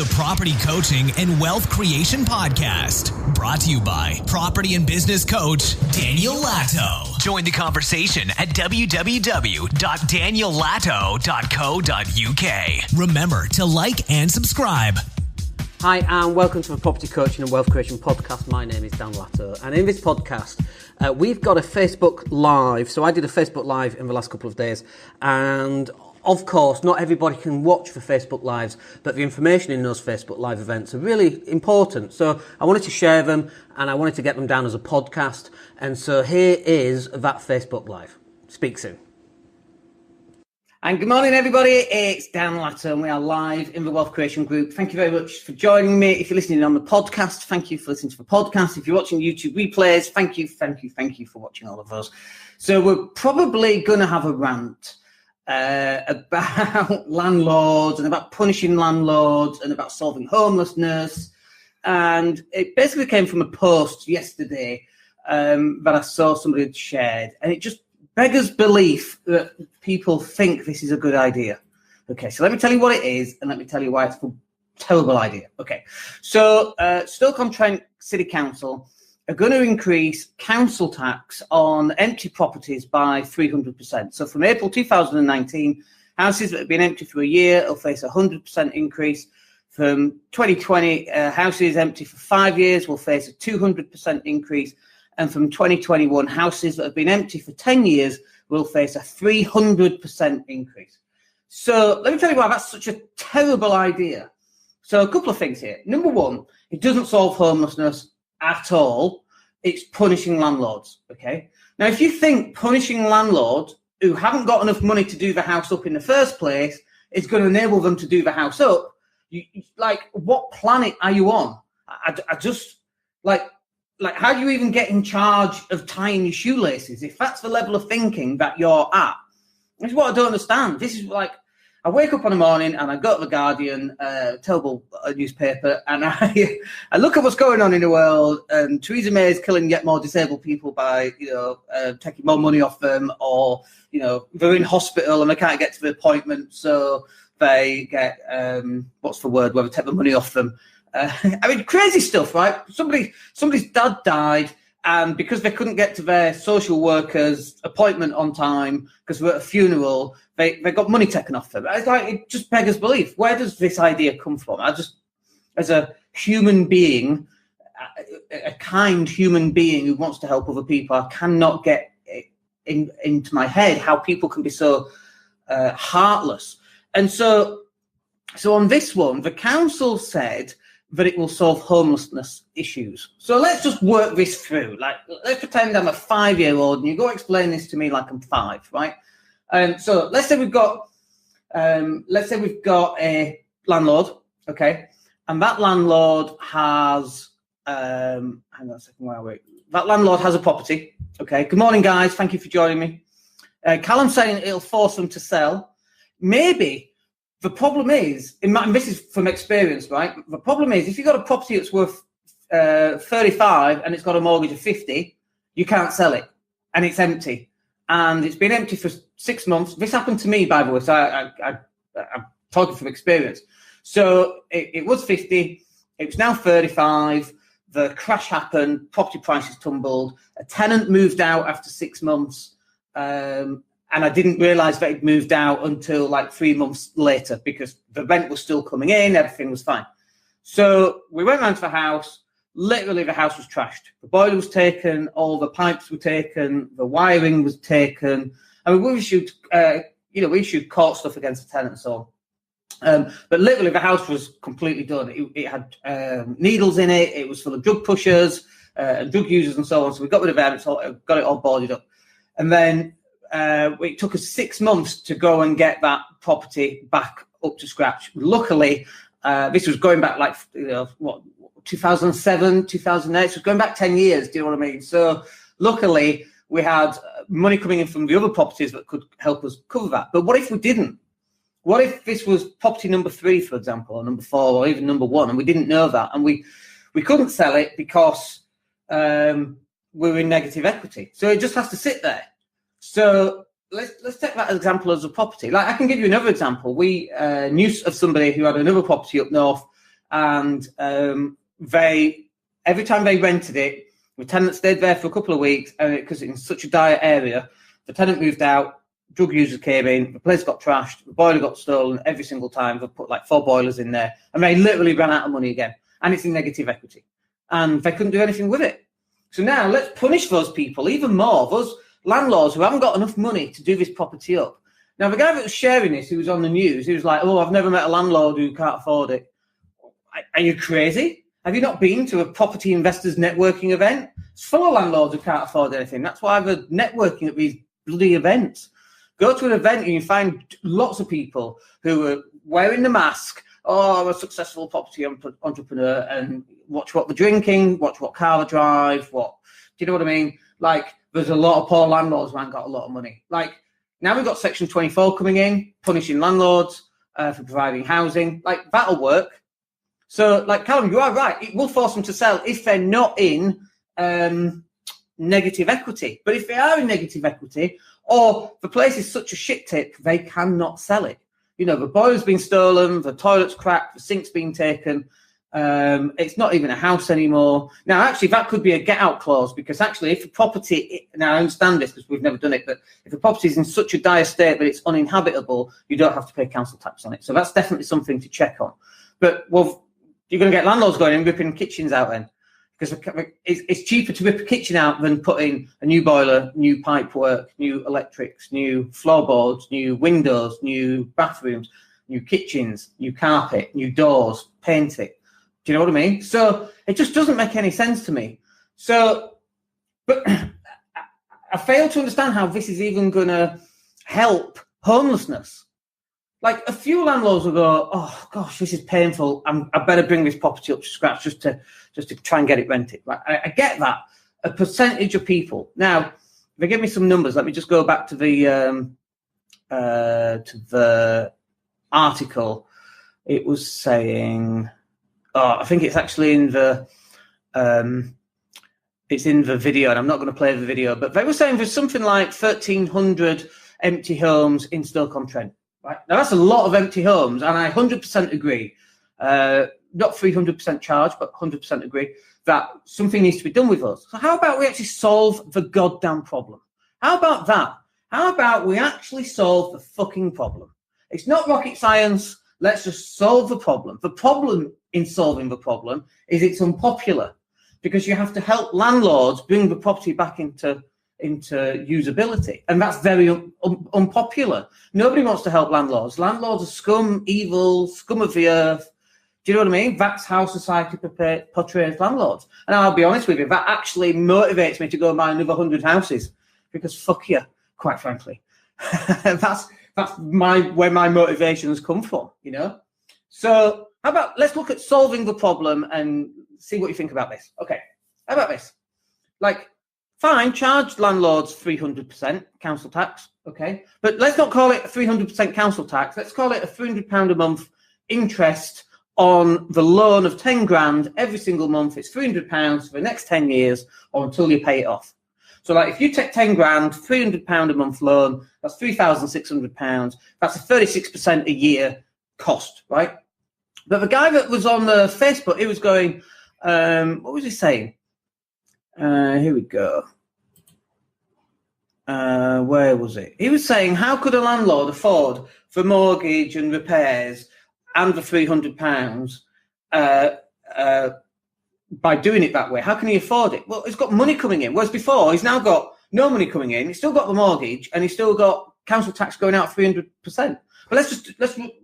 the Property Coaching and Wealth Creation Podcast. Brought to you by property and business coach Daniel Latto. Join the conversation at www.daniellatto.co.uk. Remember to like and subscribe. Hi, and welcome to the Property Coaching and Wealth Creation Podcast. My name is Dan Latto, and in this podcast, we've got a Facebook Live. So I did a Facebook Live in the last couple of days, and of course, not everybody can watch the Facebook Lives, but the information in those Facebook Live events are really important. So I wanted to share them, and I wanted to get them down as a podcast. And so here is that Facebook Live. Speak soon. And good morning, everybody. It's Dan Latto, and we are live in the Wealth Creation Group. Thank you very much for joining me. If you're listening on the podcast, thank you for listening to the podcast. If you're watching YouTube replays, thank you for watching all of those. So we're probably going to have a rant about landlords and about punishing landlords and about solving homelessness. And it basically came from a post yesterday that I saw somebody had shared, and it just beggars belief that people think this is a good idea. Okay, so let me tell you what it is, and let me tell you why it's a terrible idea. Okay, so Stoke-on-Trent City Council are going to increase council tax on empty properties by 300%. So from April 2019, houses that have been empty for a year will face a 100% increase. From 2020, houses empty for 5 years will face a 200% increase. And from 2021, houses that have been empty for 10 years will face a 300% increase. So let me tell you why that's such a terrible idea. So a couple of things here. Number one, it doesn't solve homelessness at all. It's punishing landlords. Okay. Now, if you think punishing landlords who haven't got enough money to do the house up in the first place is going to enable them to do the house up, like, what planet are you on? I just like, how do you even get in charge of tying your shoelaces if that's the level of thinking that you're at? This is what I don't understand. This is like, I wake up in the morning and I go to the Guardian, terrible newspaper, and I look at what's going on in the world. And Theresa May is killing yet more disabled people by, taking more money off them, or, they're in hospital and they can't get to the appointment, so they get, what's the word, where they take the money off them. I mean, crazy stuff, right? Somebody's dad died, and because they couldn't get to their social worker's appointment on time because they were at a funeral, they got money taken off them. It's like, it just beggars belief. Where does this idea come from? I just, as a human being, a kind human being who wants to help other people, I cannot get into my head how people can be so heartless. And so on this one, the council said that it will solve homelessness issues. So let's just work this through. Like, let's pretend I'm a 5-year-old and you go explain this to me like I'm 5, right? So let's say we've got a landlord, okay, and that landlord has hang on a second, where are we? That landlord has a property, okay. Good morning, guys. Thank you for joining me. Callum's saying it'll force them to sell. Maybe. The problem is, and this is from experience, right? The problem is, if you've got a property that's worth 35 and it's got a mortgage of 50, you can't sell it, and it's empty, and it's been empty for 6 months. This happened to me, by the way, so I'm talking from experience. So it was 50, it's now 35. The crash happened, property prices tumbled. A tenant moved out after 6 months. And I didn't realise that he'd moved out until like 3 months later, because the rent was still coming in, everything was fine. So we went round to the house. Literally, the house was trashed. The boiler was taken, all the pipes were taken, the wiring was taken. I mean, we issued court stuff against the tenant and so on. But literally, the house was completely done. It had needles in it. It was full of drug pushers and drug users and so on. So we got rid of them, got it all boarded up. And then it took us 6 months to go and get that property back up to scratch. Luckily, this was going back 2007, 2008. So it was going back 10 years. Do you know what I mean? So luckily, we had money coming in from the other properties that could help us cover that. But what if we didn't? What if this was property number 3, for example, or number 4, or even number 1, and we didn't know that, and we couldn't sell it because we were in negative equity? So it just has to sit there. So let's take that example as a property. Like, I can give you another example. We knew of somebody who had another property up north and every time they rented it, the tenant stayed there for a couple of weeks, and because it's in such a dire area, the tenant moved out, drug users came in, the place got trashed, the boiler got stolen every single time. They put like 4 boilers in there, and they literally ran out of money again, and it's in negative equity, and they couldn't do anything with it. So now let's punish those people even more, those landlords who haven't got enough money to do this property up. Now, the guy that was sharing this, who was on the news, he was like, oh, I've never met a landlord who can't afford it. Are you crazy? Have you not been to a property investors networking event? It's full of landlords who can't afford anything. That's why they're networking at these bloody events. Go to an event and you find lots of people who are wearing the mask. Oh, I'm a successful property entrepreneur, and watch what they're drinking, watch what car they drive. Do you know what I mean? Like, there's a lot of poor landlords who haven't got a lot of money. Like, now we've got Section 24 coming in, punishing landlords for providing housing. Like, that'll work. So, like, Callum, you are right. It will force them to sell if they're not in negative equity. But if they are in negative equity, or the place is such a shit tip, they cannot sell it. You know, the boiler's been stolen, the toilet's cracked, the sink's been taken. It's not even a house anymore. Now, actually, that could be a get-out clause, because actually, if a property, now I understand this because we've never done it, but if a property is in such a dire state that it's uninhabitable, you don't have to pay council tax on it. So that's definitely something to check on. But, well, you're going to get landlords going and ripping kitchens out then, because it's cheaper to rip a kitchen out than put in a new boiler, new pipe work, new electrics, new floorboards, new windows, new bathrooms, new kitchens, new carpet, new doors, paint it. Do you know what I mean? So it just doesn't make any sense to me. So, but I fail to understand how this is even going to help homelessness. Like, a few landlords will go, oh gosh, this is painful. I better bring this property up to scratch just to try and get it rented. Like, I get that. A percentage of people. Now, they give me some numbers. Let me just go back to the article. It was saying, I think it's actually in the video, and I'm not going to play the video, but they were saying there's something like 1,300 empty homes in Stoke-on-Trent. Right. Now, that's a lot of empty homes, and I 100% agree, not 300% charge, but 100% agree that something needs to be done with those. So how about we actually solve the goddamn problem? How about that? How about we actually solve the fucking problem? It's not rocket science. Let's just solve the problem. The problem in solving the problem is it's unpopular, because you have to help landlords bring the property back into usability, and that's very unpopular. Nobody wants to help landlords. Landlords are scum, evil, scum of the earth. Do you know what I mean? That's how society portrays landlords. And I'll be honest with you, that actually motivates me to go and buy another 100 houses, because fuck you, quite frankly. that's where my motivations come from, you know? So how about let's look at solving the problem and see what you think about this. Okay, how about this? Like, fine, charge landlords 300% council tax, okay? But let's not call it 300% council tax. Let's call it a £300 a month interest on the loan of 10 grand every single month. It's £300 for the next 10 years or until you pay it off. So, like, if you take 10 grand, £300 a month loan, that's £3,600. That's a 36% a year cost, right? But the guy that was on Facebook, he was going, what was he saying? Here we go. Where was it? He was saying, how could a landlord afford for mortgage and repairs and the £300 by doing it that way? How can he afford it? Well, he's got money coming in. Whereas before, he's now got no money coming in. He's still got the mortgage, and he's still got council tax going out 300%. But let's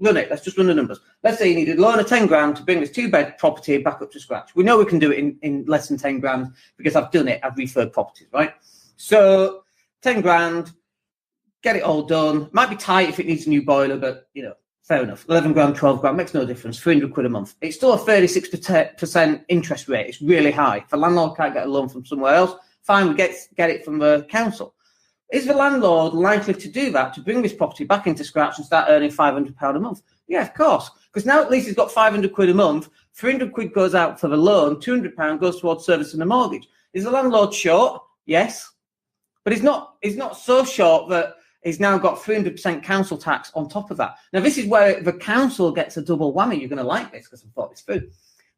run it. Let's just run the numbers. Let's say he needed a loan of 10 grand to bring this 2-bed property back up to scratch. We know we can do it in less than 10 grand because I've done it. I've refurbed properties, right? So 10 grand, get it all done. Might be tight if it needs a new boiler, but, you know, fair enough. 11 grand, 12 grand, makes no difference. 300 quid a month. It's still a 36% interest rate. It's really high. If a landlord can't get a loan from somewhere else, fine, we get it from the council. Is the landlord likely to do that, to bring this property back into scratch and start earning £500 a month? Yeah, of course. Because now at least he's got 500 quid a month, 300 quid goes out for the loan, £200 goes towards servicing the mortgage. Is the landlord short? Yes. But he's not so short that is now got 300% council tax on top of that. Now, this is where the council gets a double whammy. You're going to like this because I've thought this through.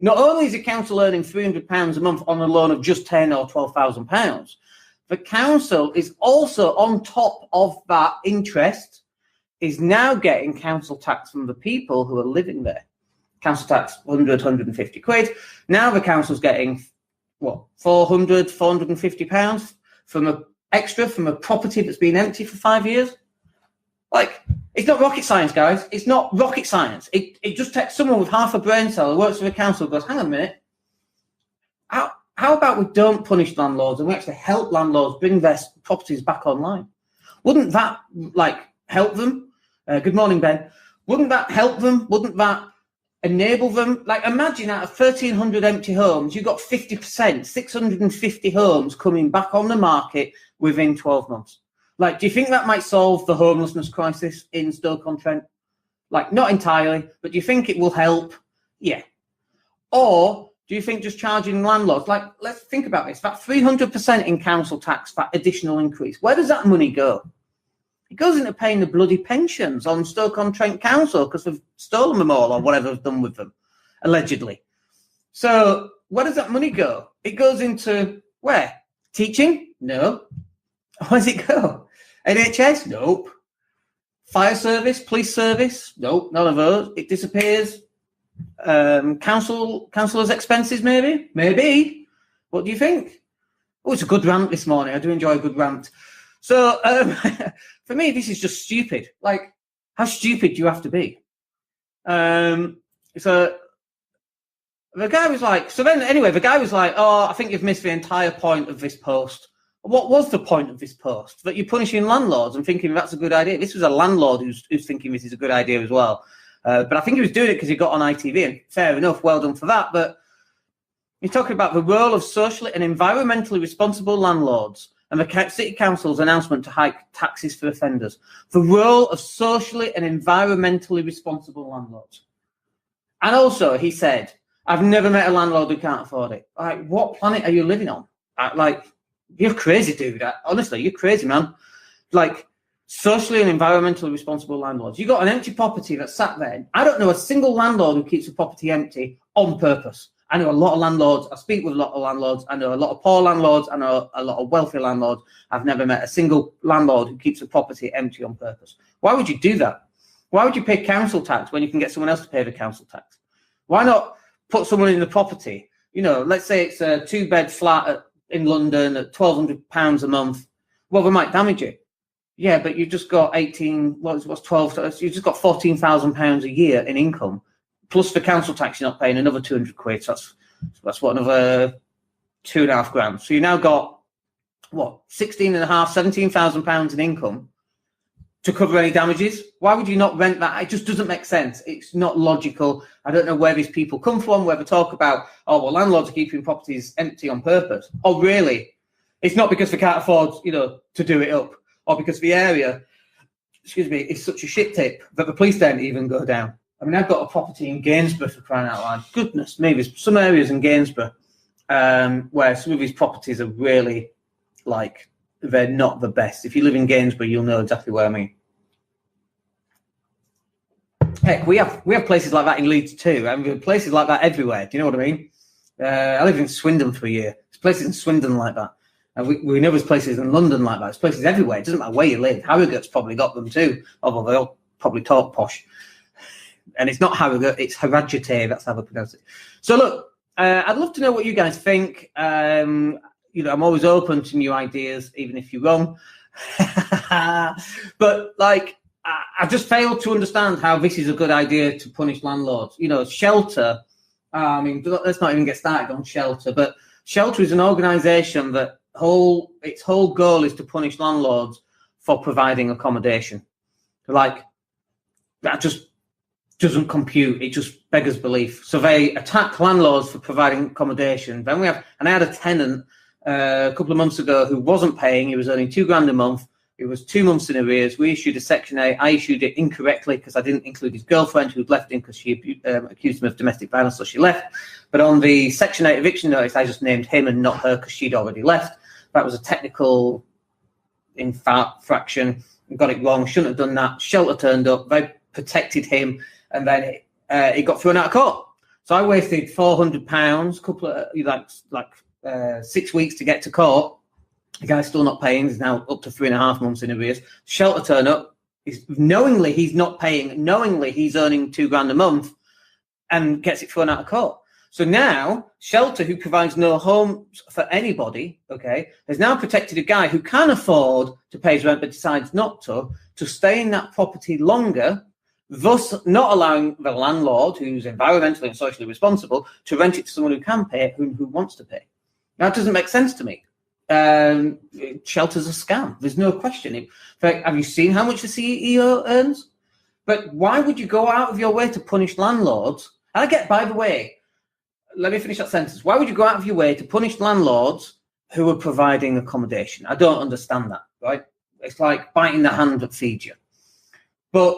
Not only is the council earning £300 a month on a loan of just £10,000 or £12,000, the council is also on top of that interest is now getting council tax from the people who are living there. Council tax, 100, 150 quid. Now the council's getting, what, 400, 450 pounds from a property that's been empty for 5 years. Like, it's not rocket science, guys. It's not rocket science. It just takes someone with half a brain cell who works for the council and goes, hang on a minute. How about we don't punish landlords and we actually help landlords bring their properties back online? Wouldn't that, help them? Good morning, Ben. Wouldn't that help them? Wouldn't that enable them? Imagine out of 1,300 empty homes, you've got 50%, 650 homes coming back on the market within 12 months. Do you think that might solve the homelessness crisis in Stoke-on-Trent? Not entirely, but do you think it will help? Yeah. Or do you think just charging landlords, let's think about this, that 300% in council tax, that additional increase, where does that money go? It goes into paying the bloody pensions on Stoke-on-Trent Council because they've stolen them all or whatever they've done with them, allegedly. So where does that money go? It goes into where? Teaching? No. Where does it go? NHS? Nope. Fire service? Police service? Nope, none of those. It disappears. Councillors' expenses, maybe? Maybe. What do you think? Oh, it's a good rant this morning. I do enjoy a good rant. So, for me, this is just stupid. How stupid do you have to be? So the guy was the guy was like, oh, I think you've missed the entire point of this post. What was the point of this post? That you're punishing landlords and thinking that's a good idea. This was a landlord who's thinking this is a good idea as well. But I think he was doing it because he got on ITV, and fair enough, well done for that. But you're talking about the role of socially and environmentally responsible landlords and the City Council's announcement to hike taxes for offenders. The role of socially and environmentally responsible landlords. And also, he said, I've never met a landlord who can't afford it. What planet are you living on? You're crazy, dude. Honestly, you're crazy, man. Socially and environmentally responsible landlords. You got an empty property that's sat there. I don't know a single landlord who keeps a property empty on purpose. I know a lot of landlords. I speak with a lot of landlords. I know a lot of poor landlords. I know a lot of wealthy landlords. I've never met a single landlord who keeps a property empty on purpose. Why would you do that? Why would you pay council tax when you can get someone else to pay the council tax? Why not put someone in the property? Let's say it's a 2-bed flat in London at £1,200 a month. Well, they might damage it. Yeah, but you've just got what's 12? You've just got £14,000 a year in income. Plus the council tax you're not paying, another 200 quid. So that's what, another £2,500. So you now got, £17,000 in income to cover any damages. Why would you not rent that? It just doesn't make sense. It's not logical. I don't know where these people come from, where they talk about, landlords are keeping properties empty on purpose. Oh, really? It's not because they can't afford, to do it up, or because the area, is such a shit tip that the police don't even go down. I mean, I've got a property in Gainsborough, for crying out loud. Goodness me, there's some areas in Gainsborough where some of these properties are really, they're not the best. If you live in Gainsborough, you'll know exactly what I mean. Heck, we have places like that in Leeds too. I mean, places like that everywhere. Do you know what I mean? I lived in Swindon for a year. There's places in Swindon like that. And we know there's places in London like that. There's places everywhere. It doesn't matter where you live. Harrogate's probably got them too, although they all probably talk posh. And it's not Harrogate, it's Harajate, that's how they pronounce it. So look, I'd love to know what you guys think. I'm always open to new ideas, even if you're wrong. But I just fail to understand how this is a good idea to punish landlords. Shelter, let's not even get started on Shelter, but Shelter is an organisation that its whole goal is to punish landlords for providing accommodation. That just doesn't compute. It just beggars belief. So they attack landlords for providing accommodation. Then I had a tenant a couple of months ago who wasn't paying. He was earning £2,000 a month. It was 2 months in arrears. We issued a Section 8. I issued it incorrectly because I didn't include his girlfriend, who'd left him because she accused him of domestic violence, so she left. But on the Section 8 eviction notice, I just named him and not her because she'd already left. That was a technical infraction. and got it wrong, shouldn't have done that. Shelter turned up, they protected him, and then he got thrown out of court. So I wasted £400, couple of 6 weeks to get to court. The guy's still not paying. He's now up to 3.5 months in arrears. Shelter turn up. Knowingly he's not paying. Knowingly he's earning £2,000 a month, and gets it thrown out of court. So now Shelter, who provides no homes for anybody, has now protected a guy who can afford to pay his rent but decides not to stay in that property longer, thus not allowing the landlord, who's environmentally and socially responsible, to rent it to someone who can pay, who wants to pay. Now, it doesn't make sense to me. Shelter's a scam. There's no question. In fact, have you seen how much the CEO earns? But why would you go out of your way to punish landlords? And I get, by the way, let me finish that sentence. Why would you go out of your way to punish landlords who are providing accommodation? I don't understand that, right? It's like biting the hand that feeds you. But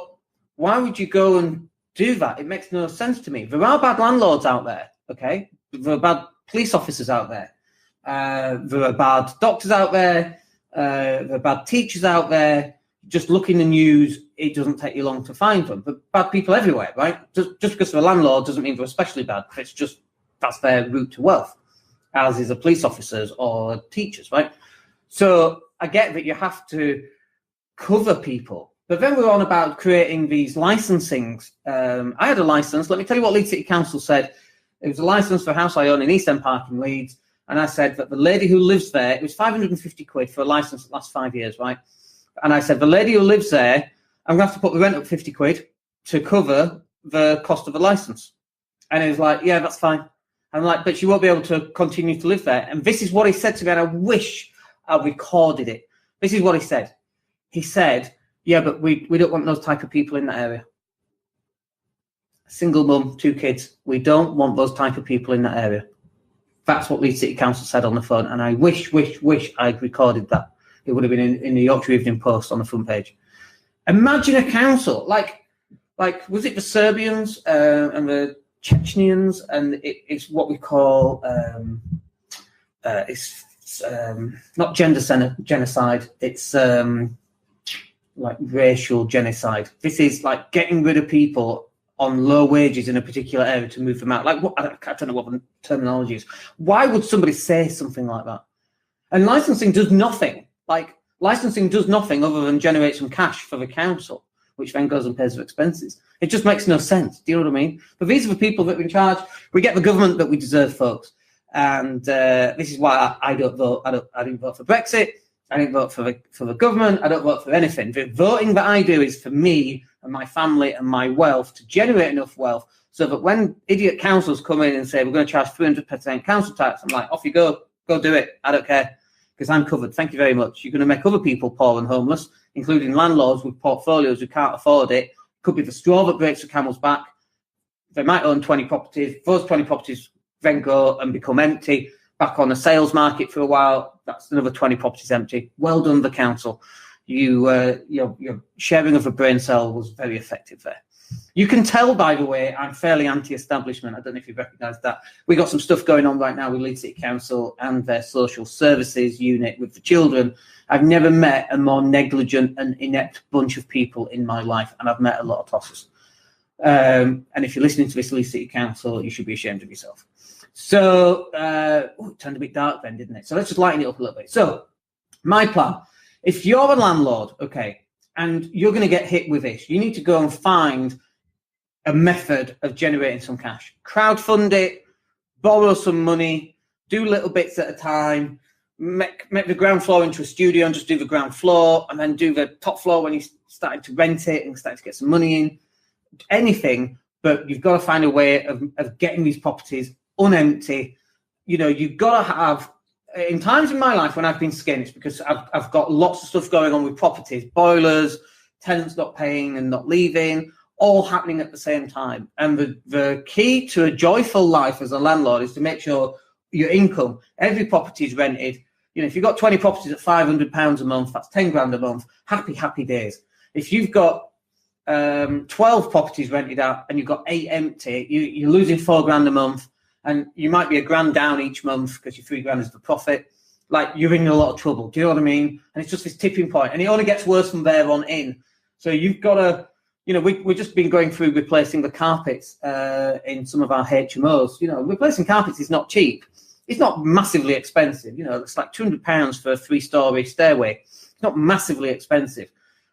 why would you go and do that? It makes no sense to me. There are bad landlords out there, There are bad police officers out there. There are bad doctors out there. There are bad teachers out there. Just look in the news, it doesn't take you long to find them. But bad people everywhere, right? Just because they're a landlord doesn't mean they're especially bad. It's just that's their route to wealth, as is a police officers or teachers, right? So I get that you have to cover people. But then we're on about creating these licensings. I had a license. Let me tell you what Leeds City Council said. It was a license for a house I own in East End Park in Leeds. And I said that the lady who lives there, it was £550 for a license that lasts 5 years, right? And I said, the lady who lives there, I'm going to have to put the rent up £50 to cover the cost of the license. And he was like, yeah, that's fine. I'm like, but she won't be able to continue to live there. And this is what he said to me, and I wish I recorded it. This is what he said. He said, yeah, but we don't want those type of people in that area. Single mum, 2 kids. We don't want those type of people in that area. That's what Leeds City Council said on the phone. And I wish I'd recorded that. It would have been in the Yorkshire Evening Post on the front page. Imagine a council like was it the Serbians and the Chechens, and it's what we call it's not genocide. It's like racial genocide. This is like getting rid of people on low wages in a particular area to move them out. Like what? I don't know what the terminology is. Why would somebody say something like that? And licensing does nothing. Licensing does nothing other than generate some cash for the council, which then goes and pays for expenses. It just makes no sense. Do you know what I mean? But these are the people that are in charge. We get the government that we deserve, folks. And this is why I don't vote. I didn't vote for Brexit. I didn't vote for the government. I don't vote for anything. The voting that I do is for me and my family and my wealth, to generate enough wealth so that when idiot councils come in and say, we're going to charge 300% council tax, I'm like, off you go. Go do it. I don't care, because I'm covered. Thank you very much. You're going to make other people poor and homeless, including landlords with portfolios who can't afford it. Could be the straw that breaks the camel's back. They might own 20 properties. Those 20 properties then go and become empty, back on the sales market for a while. That's another 20 properties empty. Well done, the council. Your sharing of a brain cell was very effective there. You can tell, by the way, I'm fairly anti-establishment. I don't know if you've recognised that. We got some stuff going on right now with Leeds City Council and their social services unit with the children. I've never met a more negligent and inept bunch of people in my life, and I've met a lot of tossers. And if you're listening to this Leeds City Council, you should be ashamed of yourself. So, it turned a bit dark then, didn't it? So let's just lighten it up a little bit. So, my plan. If you're a landlord, and you're going to get hit with this, you need to go and find a method of generating some cash. Crowdfund it, borrow some money, do little bits at a time, make the ground floor into a studio and just do the ground floor, and then do the top floor when you started to rent it and started to get some money in. Anything, but you've got to find a way of getting these properties unempty. You know, you've got to have, in times in my life when I've been skint, it's because I've got lots of stuff going on with properties, boilers, tenants not paying and not leaving, all happening at the same time. And the key to a joyful life as a landlord is to make sure your income, every property is rented. You know, if you've got 20 properties at £500 a month, that's 10 grand a month. Happy days. If you've got 12 properties rented out and you've got 8 empty, you're losing 4 grand a month. And you might be £1 grand down each month because your 3 grand is the profit. like you're in a lot of trouble. Do you know what I mean? And it's just this tipping point, and it only gets worse from there on in. So you've got to, we've just been going through replacing the carpets in some of our HMOs. Replacing carpets is not cheap. It's not massively expensive. It's like £200 for a 3-story stairway. It's not massively expensive.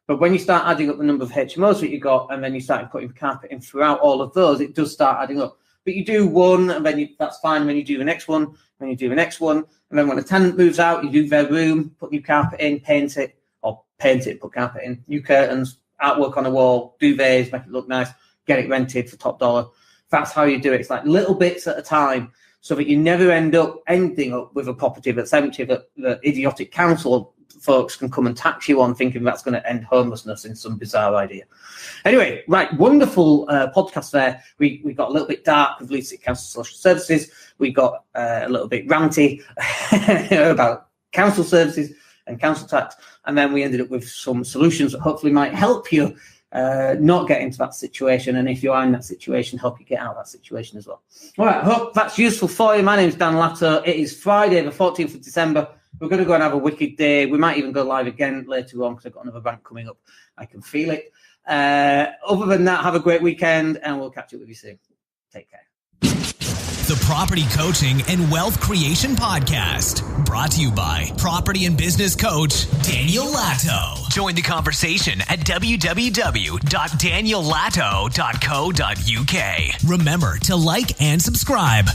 But when you start adding up the number of HMOs that you got, and then you start putting carpet in throughout all of those, it does start adding up. But you do one, and then that's fine. And then you do the next one, and you do the next one. And then when a tenant moves out, you do their room, put new carpet in, paint it, put carpet in, new curtains, artwork on the wall, duvets, make it look nice, get it rented for top dollar. That's how you do it. It's like little bits at a time, so that you never ending up with a property that's empty that the idiotic council folks can come and tax you on, thinking that's going to end homelessness in some bizarre idea. Anyway, right, wonderful podcast there. We got a little bit dark with Leeds City Council Social Services. We got a little bit ranty about council services and council tax, and then we ended up with some solutions that hopefully might help you not get into that situation, and if you are in that situation, help you get out of that situation as well. All right, hope that's useful for you. My name's Dan Latto. It is Friday, the 14th of December. We're going to go and have a wicked day. We might even go live again later on because I've got another rant coming up. I can feel it. Other than that, have a great weekend, and we'll catch up with you soon. Take care. The Property Coaching and Wealth Creation Podcast, brought to you by property and business coach Daniel Latto. Join the conversation at www.daniellatto.co.uk. Remember to like and subscribe.